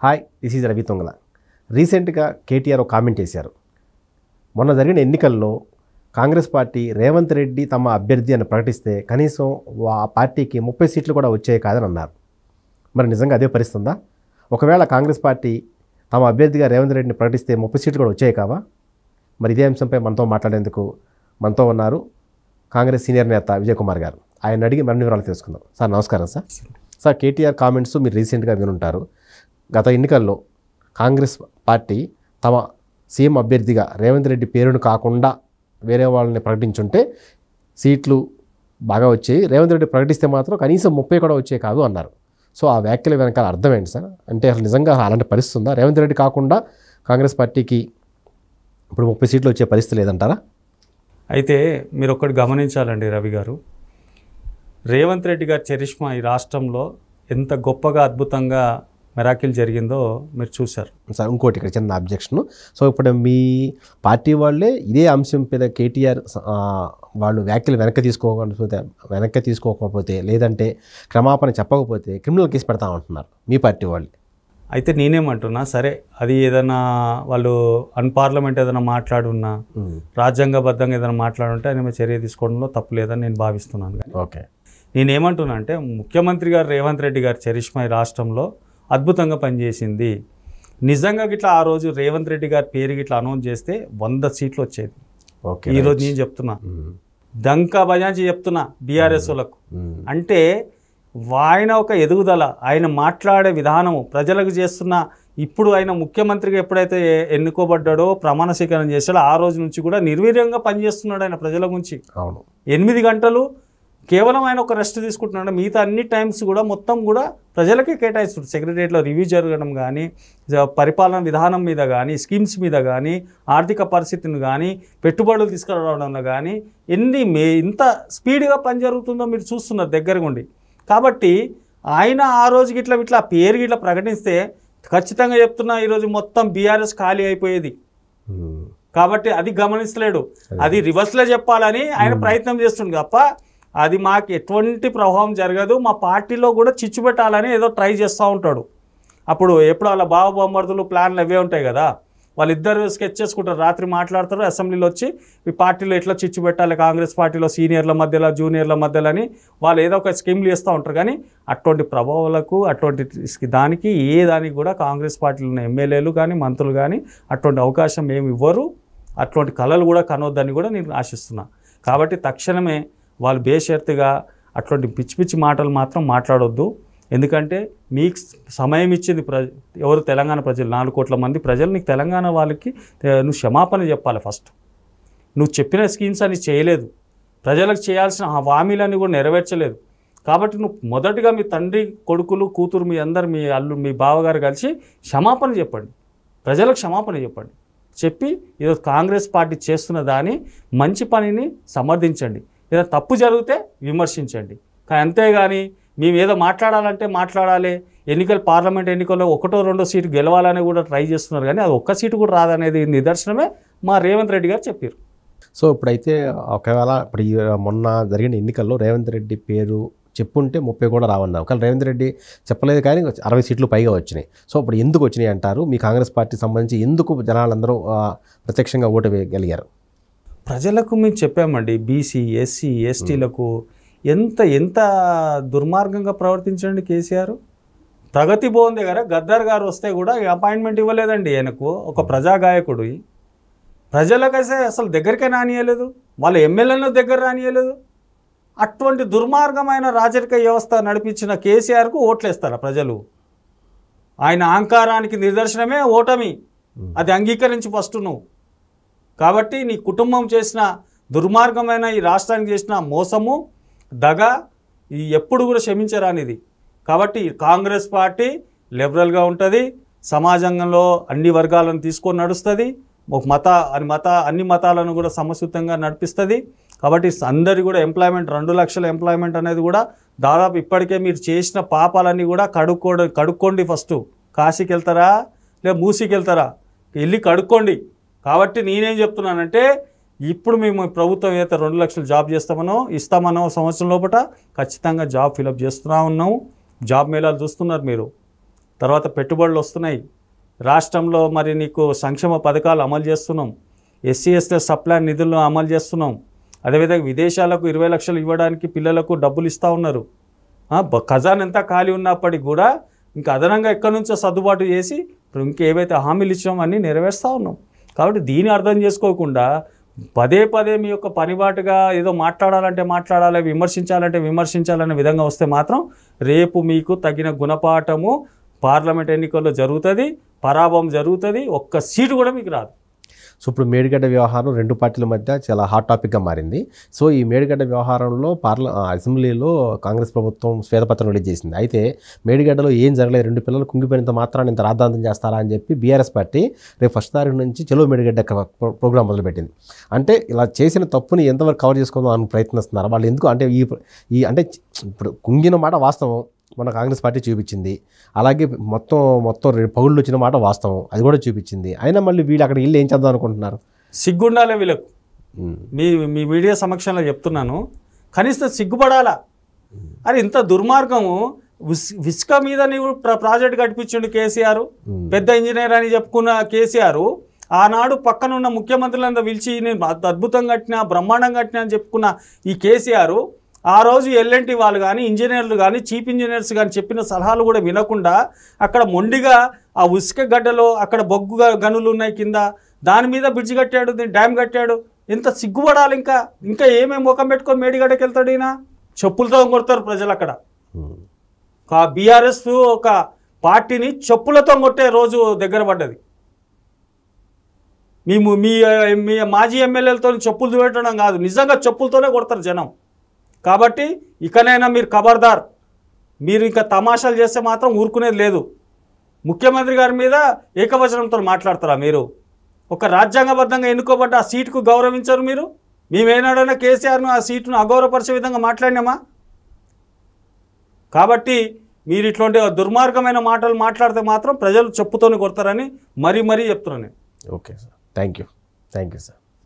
Hi, this is Ravi తొంగల. రీసెంట్గా కేటీఆర్ ఒక comment చేశారు. మొన్న జరిగిన ఎన్నికల్లో కాంగ్రెస్ పార్టీ రేవంత్ రెడ్డి తమ అభ్యర్థి అని ప్రకటిస్తే కనీసం ఆ పార్టీకి 30 సీట్లు కూడా వచ్చాయి కాదని అన్నారు. మరి నిజంగా అదే పరిస్థితుందా? ఒకవేళ కాంగ్రెస్ పార్టీ తమ అభ్యర్థిగా రేవంత్ రెడ్డిని ప్రకటిస్తే 30 సీట్లు కూడా వచ్చాయి కావా? మరి ఇదే అంశంపై మనతో మాట్లాడేందుకు మనతో ఉన్నారు కాంగ్రెస్ సీనియర్ నేత విజయ్ కుమార్ గారు. ఆయన అడిగి మరిన్ని వివరాలు తెలుసుకుందాం. సార్ నమస్కారం. సార్ కేటీఆర్ కామెంట్స్ మీరు రీసెంట్గా వినుంటారు. గత ఎన్నికల్లో కాంగ్రెస్ పార్టీ తమ సీఎం అభ్యర్థిగా రేవంత్ రెడ్డి పేరును కాకుండా వేరే వాళ్ళని ప్రకటించుంటే సీట్లు బాగా వచ్చాయి, రేవంత్ రెడ్డి ప్రకటిస్తే మాత్రం కనీసం 30 కూడా వచ్చాయి కాదు అన్నారు. సో ఆ వ్యాఖ్యల వెనకాల అర్థం ఏంటి సార్? అంటే అసలు నిజంగా అలాంటి పరిస్థితి ఉందా? రేవంత్ రెడ్డి కాకుండా కాంగ్రెస్ పార్టీకి ఇప్పుడు 30 సీట్లు వచ్చే పరిస్థితి లేదంటారా? అయితే మీరు ఒక్కటి గమనించాలండి రవి గారు, రేవంత్ రెడ్డి గారి చరిష్మా ఈ రాష్ట్రంలో ఎంత గొప్పగా అద్భుతంగా మెరాకిల్ జరిగిందో మీరు చూశారు సార్. ఇంకోటి ఇక్కడ చిన్న అబ్జెక్షన్. సో ఇప్పుడు మీ పార్టీ వాళ్ళే ఇదే అంశం మీద కేటీఆర్ వాళ్ళు వ్యాఖ్యలు వెనక్కి తీసుకోకపోతే లేదంటే క్షమాపణ చెప్పకపోతే క్రిమినల్ కేసు పెడతామంటున్నారు మీ పార్టీ వాళ్ళు. అయితే నేనేమంటున్నా, సరే అది ఏదైనా వాళ్ళు అన్పార్లమెంట్ ఏదైనా మాట్లాడున్నా, రాజ్యాంగబద్ధంగా ఏదైనా మాట్లాడుంటే ఆయన మీద చర్య తీసుకోవడంలో తప్పు లేదని నేను భావిస్తున్నాను. ఓకే, నేనేమంటున్నా అంటే ముఖ్యమంత్రి గారు రేవంత్ రెడ్డి గారి చరిష్మా ఈ రాష్ట్రంలో అద్భుతంగా పనిచేసింది. నిజంగా గిట్లా ఆ రోజు రేవంత్ రెడ్డి గారి పేరు గిట్లా అనౌన్స్ చేస్తే 100 సీట్లు వచ్చేది. ఈరోజు నేను చెప్తున్నా, దంకా బజాంచి చెప్తున్నా బీఆర్ఎస్ వాళ్ళకు. అంటే ఆయన ఒక ఎదుగుదల, ఆయన మాట్లాడే విధానము, ప్రజలకు చేస్తున్న, ఇప్పుడు ఆయన ముఖ్యమంత్రిగా ఎప్పుడైతే ఎన్నుకోబడ్డాడో ప్రమాణ స్వీకారం చేశాడో ఆ రోజు నుంచి కూడా నిర్వీర్యంగా పనిచేస్తున్నాడు ఆయన ప్రజల గురించి. 8 గంటలు కేవలం ఆయన ఒక రెస్ట్ తీసుకుంటున్నాడు. మిగతా అన్ని టైమ్స్ కూడా మొత్తం కూడా ప్రజలకే కేటాయిస్తున్నాడు. సెక్రటరియట్లో రివ్యూ జరగడం కానీ, పరిపాలన విధానం మీద కానీ, స్కీమ్స్ మీద కానీ, ఆర్థిక పరిస్థితిని కానీ, పెట్టుబడులు తీసుకురావడంలో కానీ ఇంత స్పీడ్గా పని జరుగుతుందో మీరు చూస్తున్నారు దగ్గరగా ఉండి. కాబట్టి ఆయన ఆ రోజు ఇట్లా పేరు గిట్లా ప్రకటిస్తే ఖచ్చితంగా చెప్తున్నా ఈరోజు మొత్తం బీఆర్ఎస్ ఖాళీ అయిపోయేది. కాబట్టి అది గమనిస్తలేడు. అది రివర్స్లో చెప్పాలని ఆయన ప్రయత్నం చేస్తుండే తప్ప అది మాకు ఎటువంటి ప్రభావం జరగదు, మా పార్టీలో కూడా చిచ్చు పెట్టాలని ఏదో ట్రై చేస్తూ ఉంటాడు. అప్పుడు ఎప్పుడు వాళ్ళ బావ బొమ్మర్దులు ప్లాన్లు అవే ఉంటాయి కదా, వాళ్ళిద్దరు స్కెచ్ చేసుకుంటారు, రాత్రి మాట్లాడతారు, అసెంబ్లీలో వచ్చి ఈ పార్టీలో ఎట్లా చిచ్చు పెట్టాలి, కాంగ్రెస్ పార్టీలో సీనియర్ల మధ్యలో జూనియర్ల మధ్యలో అని వాళ్ళు ఏదో ఒక స్కీమ్లు చేస్తూ ఉంటారు. కానీ అటువంటి ప్రభావాలకు, అటువంటి దానికి దానికి కూడా కాంగ్రెస్ పార్టీలో ఉన్న ఎమ్మెల్యేలు కానీ మంత్రులు కానీ అటువంటి అవకాశం ఏమి ఇవ్వరు. అటువంటి కళలు కూడా కనవద్దని కూడా నేను ఆశిస్తున్నా. కాబట్టి తక్షణమే వాళ్ళు బేషరతుగా అటువంటి పిచ్చి పిచ్చి మాటలు మాత్రం మాట్లాడొద్దు. ఎందుకంటే మీకు సమయం ఇచ్చింది ఎవరు? తెలంగాణ ప్రజలు, 4 కోట్ల మంది ప్రజలు. నీకు తెలంగాణ వాళ్ళకి నువ్వు క్షమాపణ చెప్పాలి. ఫస్ట్ నువ్వు చెప్పిన స్కీమ్స్ అని చేయలేదు, ప్రజలకు చేయాల్సిన హామీలన్నీ కూడా నెరవేర్చలేదు. కాబట్టి నువ్వు మొదటిగా మీ తండ్రి, కొడుకులు, కూతురు, మీ అందరు, మీ అల్లు, మీ బావగారు కలిసి క్షమాపణ చెప్పండి, ప్రజలకు క్షమాపణ చెప్పండి. చెప్పి ఈరోజు కాంగ్రెస్ పార్టీ చేస్తున్న దాని మంచి పనిని సమర్థించండి. ఏదైనా తప్పు జరిగితే విమర్శించండి. కానీ అంతేగాని మేము ఏదో మాట్లాడాలంటే మాట్లాడాలి, పార్లమెంట్ ఎన్నికల్లో 1, 2 సీటు గెలవాలని కూడా ట్రై చేస్తున్నారు. కానీ అది 1 సీటు కూడా రాదనేది నిదర్శనమే మా రేవంత్ రెడ్డి గారు చెప్పారు. సో ఇప్పుడైతే ఒకవేళ ఇప్పుడు మొన్న జరిగిన ఎన్నికల్లో రేవంత్ రెడ్డి పేరు చెప్పుంటే 30 కూడా రావన్నారు. ఒకవేళ రేవంత్ రెడ్డి చెప్పలేదు కానీ 60 సీట్లు పైగా వచ్చినాయి. సో ఇప్పుడు ఎందుకు వచ్చినాయి అంటారు? మీ కాంగ్రెస్ పార్టీ సంబంధించి ఎందుకు జనాలందరూ ప్రత్యక్షంగా ఓటు వేయగలిగారు? ప్రజలకు మేము చెప్పామండి, బీసీ, ఎస్సీ, ఎస్టీలకు ఎంత దుర్మార్గంగా ప్రవర్తించండి కేసీఆర్. ప్రగతి భవన్ దగ్గర గద్దర్ గారు వస్తే కూడా అపాయింట్మెంట్ ఇవ్వలేదండి ఆయనకు. ఒక ప్రజాగాయకుడు ప్రజలకైతే అసలు దగ్గరికే రానియలేదు, వాళ్ళ ఎమ్మెల్యేలను దగ్గర రానియలేదు. అటువంటి దుర్మార్గమైన రాజకీయ వ్యవస్థ నడిపించిన కేసీఆర్కు ఓట్లేస్తారా ప్రజలు? ఆయన అహంకారానికి నిదర్శనమే ఓటమి. అది అంగీకరించి ఫస్ట్ నువ్వు. కాబట్టి నీ కుటుంబం చేసిన దుర్మార్గమైన ఈ రాష్ట్రానికి చేసిన మోసము, దగ ఎప్పుడు కూడా క్షమించరానిది. కాబట్టి కాంగ్రెస్ పార్టీ లిబరల్గా ఉంటుంది, సమాజంలో అన్ని వర్గాలను తీసుకొని నడుస్తుంది, అన్ని మతాలను కూడా సమసుతంగా నడిపిస్తుంది. కాబట్టి అందరి కూడా ఎంప్లాయ్మెంట్, 2 లక్షల ఎంప్లాయ్మెంట్ అనేది కూడా దాదాపు ఇప్పటికే మీరు చేసిన పాపాలన్నీ కూడా కడుక్కోండి. ఫస్ట్ కాశీకి వెళ్తారా లేదా మూసీకి వెళ్తారా, వెళ్ళి కడుక్కోండి. కాబట్టి నేనేం చెప్తున్నానంటే ఇప్పుడు మేము ప్రభుత్వం అయితే 2 లక్షలు జాబ్ ఇస్తామనో సంవత్సరం లోపల ఖచ్చితంగా జాబ్ ఫిలప్ చేస్తూనే ఉన్నాము. జాబ్ మేళాలు చూస్తున్నారు మీరు. తర్వాత పెట్టుబడులు వస్తున్నాయి, రాష్ట్రంలో మరి నీకు సంక్షేమ పథకాలు అమలు చేస్తున్నాం, ఎస్సీ ఎస్టీ సప్లాన్ నిధులను అమలు చేస్తున్నాం, అదేవిధంగా విదేశాలకు 20 లక్షలు ఇవ్వడానికి పిల్లలకు డబ్బులు ఇస్తూ ఉన్నారు. ఖజానా ఎంత ఖాళీ ఉన్నప్పటికీ కూడా ఇంకా అదనంగా ఎక్కడి నుంచో సర్దుబాటు చేసి ఇప్పుడు ఇంకేవైతే హామీలు ఇచ్చామో అన్నీ నెరవేరుస్తూ ఉన్నాం. కాబట్టి దీన్ని అర్థం చేసుకోకుండా పదే పదే మీ యొక్క పనిబాటుగా ఏదో మాట్లాడాలంటే మాట్లాడాలి, విమర్శించాలంటే విమర్శించాలనే విధంగా వస్తే మాత్రం రేపు మీకు తగిన గుణపాఠము పార్లమెంట్ ఎన్నికల్లో జరుగుతుంది, పరాభవం జరుగుతుంది, ఒక్క సీటు కూడా మీకు రాదు. సో ఇప్పుడు మేడిగడ్డ వ్యవహారం రెండు పార్టీల మధ్య చాలా హాట్ టాపిక్గా మారింది. సో ఈ మేడిగడ్డ వ్యవహారంలో అసెంబ్లీలో కాంగ్రెస్ ప్రభుత్వం శ్వేతపత్రం రిలీజ్ చేసింది. అయితే మేడిగడ్డలో ఏం జరగలేదు, 2 పిల్లలు కుంగిపోయినంత మాత్రాన్ని ఇంత రాద్ధాంతం చేస్తారా అని చెప్పి బీఆర్ఎస్ పార్టీ రేపు 1 తారీఖు నుంచి చలో మేడిగడ్డ ప్రోగ్రాం మొదలుపెట్టింది. అంటే ఇలా చేసిన తప్పుని ఎంతవరకు కవర్ చేసుకుందాం అని ప్రయత్నిస్తున్నారు వాళ్ళు. ఎందుకు అంటే ఈ అంటే ఇప్పుడు కుంగిన మాట వాస్తవం, మన కాంగ్రెస్ పార్టీ చూపించింది. అలాగే మొత్తం 2 పగుళ్ళు వచ్చిన మాట వాస్తవం, అది కూడా చూపించింది. అయినా మళ్ళీ వీళ్ళు అక్కడికి వెళ్ళి ఏం చేద్దాం అనుకుంటున్నారు? సిగ్గుండాలే వీళ్ళకు. మీ మీడియా సమక్షంలో చెప్తున్నాను, కనీసం సిగ్గుపడాలా. అది ఇంత దుర్మార్గము. ఇసుక మీద నీవు ప్రాజెక్ట్ కట్టించిండు కేసీఆర్, పెద్ద ఇంజనీర్ అని చెప్పుకున్న కేసీఆర్ ఆనాడు పక్కనున్న ముఖ్యమంత్రులంతా పిలిచి నేను అద్భుతంగా కట్టినా, బ్రహ్మాండంగా కట్టినా అని చెప్పుకున్న ఈ కేసీఆర్ ఆ రోజు ఎల్ఎన్టీ వాళ్ళు కానీ, ఇంజనీర్లు కానీ, చీఫ్ ఇంజనీర్స్ కానీ చెప్పిన సలహాలు కూడా వినకుండా అక్కడ మొండిగా ఆ ఉసుక గడ్డలో అక్కడ బొగ్గు గనులు ఉన్నాయి కింద, దాని మీద బ్రిడ్జ్ కట్టాడు, డ్యామ్ కట్టాడు. ఎంత సిగ్గుపడాలి. ఇంకా ఏమేమి ముఖం పెట్టుకొని మేడిగడ్డకి వెళ్తాడు ఈయన? చెప్పులతో కొడతారు ప్రజలు అక్కడ. బీఆర్ఎస్ ఒక పార్టీని చెప్పులతో కొట్టే రోజు దగ్గర పడ్డది. మీ మాజీ ఎమ్మెల్యేలతో చెప్పులు చూపెట్టడం కాదు, నిజంగా చెప్పులతోనే కొడతారు జనం. కాబట్టి ఇకనైనా మీరు ఖబర్దార్. మీరు ఇంకా తమాషాలు చేస్తే మాత్రం ఊరుకునేది లేదు. ముఖ్యమంత్రి గారి మీద ఏకవచనంతో మాట్లాడతారా మీరు? ఒక రాజ్యాంగబద్ధంగా ఎన్నుకోబడ్డ ఆ సీటుకు గౌరవించరు మీరు? మేమేనాడైనా కేసీఆర్ను ఆ సీటును అగౌరవపరిచే విధంగా మాట్లాడినామా? కాబట్టి మీరు ఇట్లాంటి దుర్మార్గమైన మాటలు మాట్లాడితే మాత్రం ప్రజలు చెప్పుతోనే కొడతారని మరీ చెప్తున్నాను నేను. Okay sir, thank you sir.